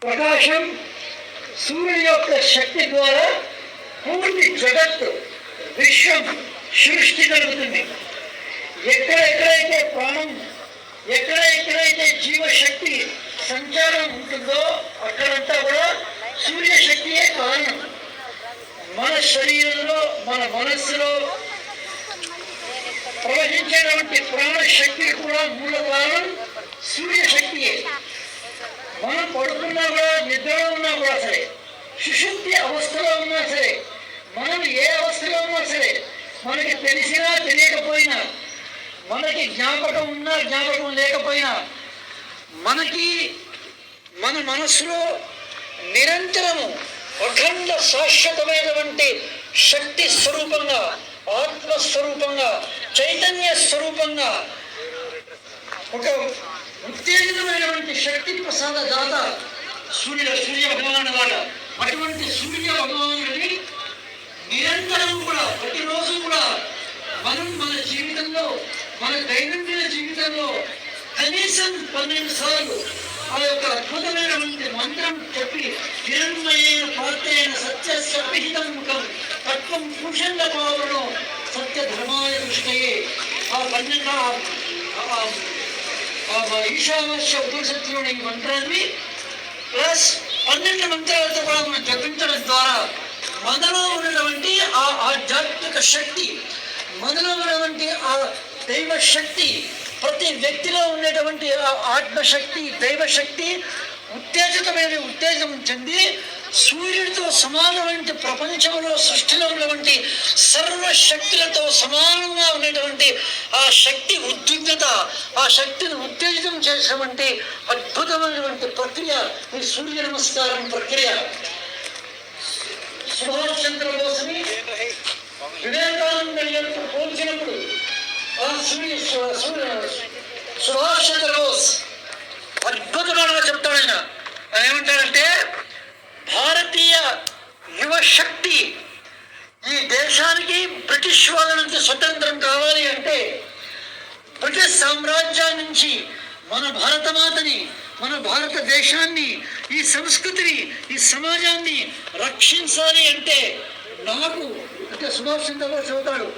ప్రకాశం సూర్యుని యొక్క శక్తి ద్వారా పూర్తి జగత్తు విశ్వం సృష్టి జరుగుతుంది. ఎక్కడెక్కడైతే ప్రాణం, ఎక్కడెక్కడైతే జీవశక్తి సంచారం ఉంటుందో అక్కడంతా కూడా సూర్యశక్తియే కారణం. మన శరీరంలో, మన మనస్సులో ప్రవహించేటువంటి ప్రాణశక్తి కూడా మూల కారణం సూర్యశక్తియే. మనం పడుకున్నా కూడా, నిద్రలో ఉన్నా కూడా సరే, సుషుప్తి అవస్థలో ఉన్నా సరే, మనం ఏ అవస్థలో ఉన్నా సరే, మనకి తెలిసినా తెలియకపోయినా, మనకి జ్ఞాపకం ఉన్నా జ్ఞాపకం లేకపోయినా, మనకి మన మనస్సులో నిరంతరము అఖండ శాశ్వతమైనటువంటి శక్తి స్వరూపంగా, ఆత్మస్వరూపంగా, చైతన్య స్వరూపంగా ఒక ఉత్తేజితమైనటువంటి శక్తి ప్రసాద దాత సూర్య భగవాను వాడ. అటువంటి సూర్య భగవానుడిని నిరంతరం కూడా, ప్రతిరోజు కూడా మనం మన జీవితంలో, మన దైనందిన జీవితంలో కనీసం 12 సార్లు ఆ యొక్క అద్భుతమైనటువంటి మంత్రం చెప్పి, హిరణ్మయేన పాత్రేణ సత్యస్య అపిహితం ముఖం తత్వం పురుషంగ పావనం సత్య ధర్మాయ దృష్టయే. ఆ 12 ఈశావాస్య ఉపనిషత్తులోని ఈ మంత్రాన్ని ప్లస్ 12 మంత్రాలతో కూడా మనం జపించడం ద్వారా మనలో ఉన్నటువంటి ఆ ఆధ్యాత్మిక శక్తి, మనలో ఉన్నటువంటి ఆ దైవ శక్తి, ప్రతి వ్యక్తిలో ఉండేటువంటి ఆ ఆత్మశక్తి, దైవశక్తి ఉత్తేజం చెంది సూర్యుడితో సమానమైన ప్రపంచంలో, సృష్టిలో ఉన్నటువంటి సర్వశక్తులతో సమానంగా ఉండేటువంటి ఆ శక్తి ఉద్విగ్నత, ఆ శక్తిని ఉత్తేజితం చేసేటువంటి అద్భుతమైనటువంటి ప్రక్రియ ఈ సూర్య నమస్కారం ప్రక్రియ. సుభాష్ చంద్రబోస్ని వివేకానంద పోల్చినప్పుడు ఆ సుభాష్ చంద్రబోస్ అద్భుతమైన చెప్తాడు. ఆయన ఏమంటాడంటే, భారతీయ యువశక్తి ఈ దేశానికి బ్రిటిష్ వాళ్ళ నుంచి స్వతంత్రం కావాలి అంటే, బ్రిటిష్ సామ్రాజ్యాన్ని నుంచి మన భారతమాతని, మన భారతదేశాన్ని, ఈ సంస్కృతిని, ఈ సమాజాన్ని రక్షించాలి అంటే నాకు అంటే సుభాష్ చంద్రబోస్ చదువుతాడు,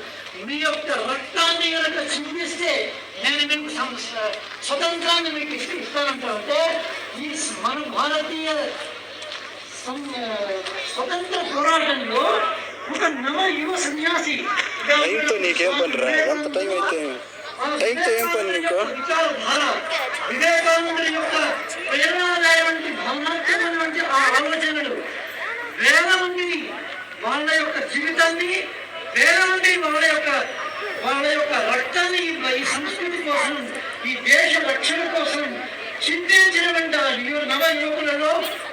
మీ యొక్క రక్తాన్ని కనుక చిందిస్తే నేను మీకు స్వతంత్రాన్ని మీకు ఇస్తానంటే, ఈ మన భారతీయ స్వతంత్ర పోరాటంలో ఒక నవ యువ సన్యాసి వివేకానందుడి యొక్క ప్రేరణాదాయటువంటి భావనాత్మకమైనటువంటి ఆ ఆలోచనలు వేల మందిని, వాళ్ళ యొక్క జీవితాన్ని, వేల మంది వాళ్ళ యొక్క రక్తాన్ని ఈ సంస్కృతి కోసం, ఈ దేశ రక్షణ కోసం చింతించినటువంటి నవ యువకులలో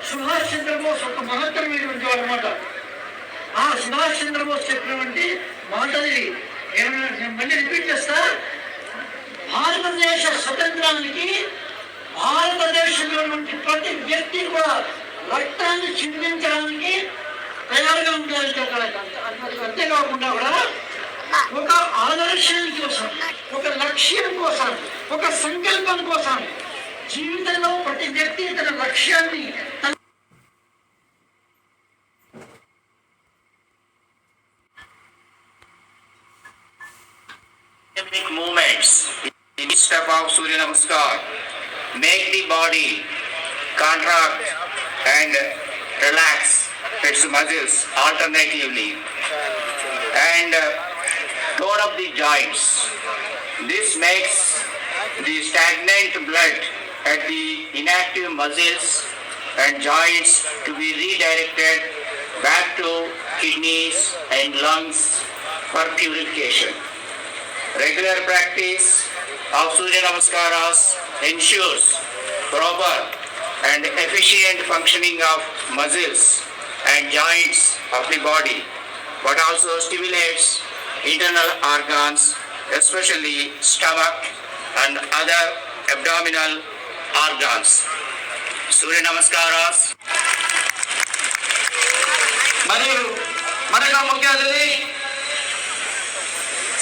సుభాష్ చంద్రబోస్ ఒక మహత్తరమైనటువంటి వాడు అనమాట. ఆ సుభాష్ చంద్రబోస్ చెప్పినటువంటి మాటని ఏమైనా నేను మళ్ళీ రిపీట్ చేస్తా. భారతదేశ స్వతంత్రానికి భారతదేశంలో నుంచి ప్రతి వ్యక్తి కూడా రక్తాన్ని చిందించడానికి తయారుగా ఉండాలి. అంతేకాకుండా కూడా ఒక ఆదర్శం కోసం, ఒక లక్ష్యం కోసం, ఒక సంకల్పం కోసం జీవితంలో ప్రతి వ్యక్తి తన లక్ష్యాన్ని movements in each step of Surya Namaskar make the body contract and relax its muscles alternatively and tone up the joints. This makes the stagnant blood at the inactive muscles and joints to be redirected back to kidneys and lungs for purification. Regular practice of Surya Namaskaras ensures proper and efficient functioning of muscles and joints of the body, but also stimulates internal organs, especially stomach and other abdominal organs. Surya Namaskaras. మరియు మనకు ముఖ్య అతిథి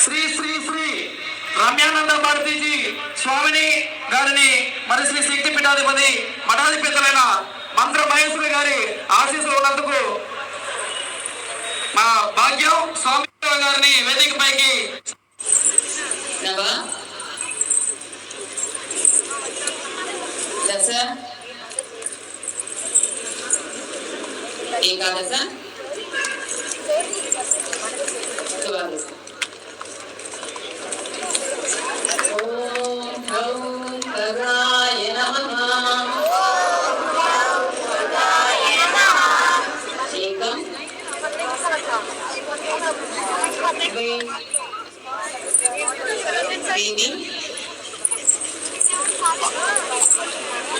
శ్రీ శ్రీ శ్రీ రమ్యానంద భారతీజీ స్వామిని గారిని మరి శ్రీ శక్తి పీఠాధిపతి మఠాధిపతులైన మంత్ర మహేశ్వరి గారి ఆశీస్సులు ఉన్నందుకు మా భాగ్యం స్వామి గారిని వేదిక పైకి దశ ఏకాదశ ద్వాదశ. ఓం గౌం గగాయ నమః. ఏకం ద్వి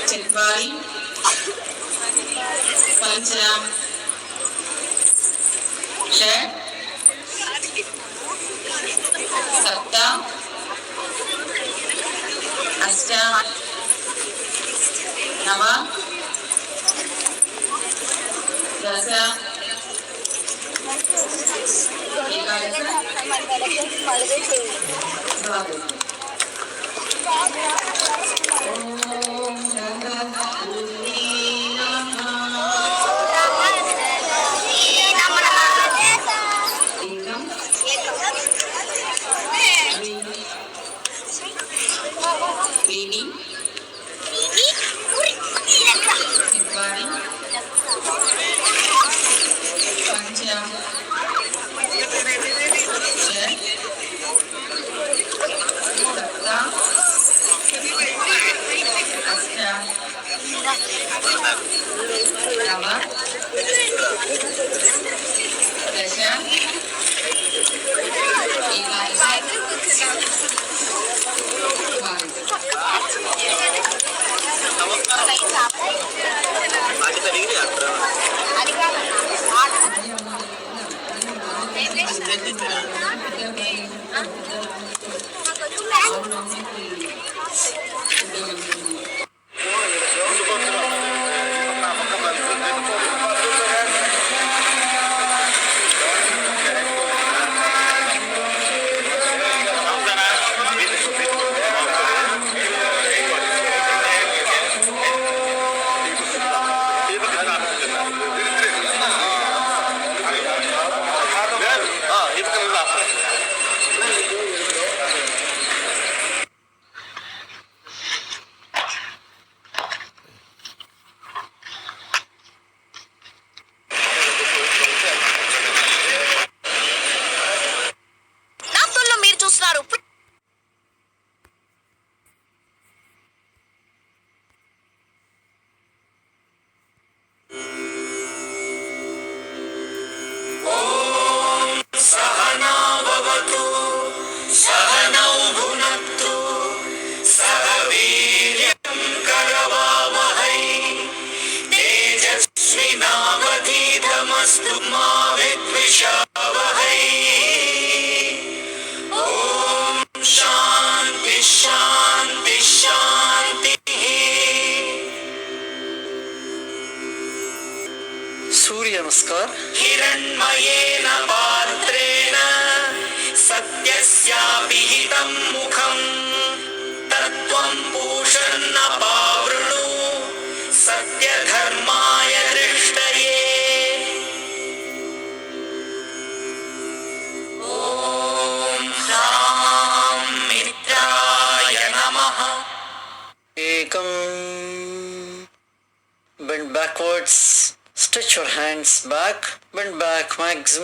చత్వారి పంచ షట్ సప్త అష్ట నవ దశ ఏకాదశ ద్వాదశ. ఓం గణపతి నమః. ఏకం त्रीणि चत्वारि पंच षट् सप्त अष्ट नव दश सूर्य नमस्कार. हिरण्मयेन पात्रेण सत्यस्यापिहितं मुखं तत्त्वं पूषन्न पावृणु सत्यधर्माय दृष्टये. ॐ राम मित्राय नमः. एकम. Bend backwards. Stretch your hands back. Bend back maximum.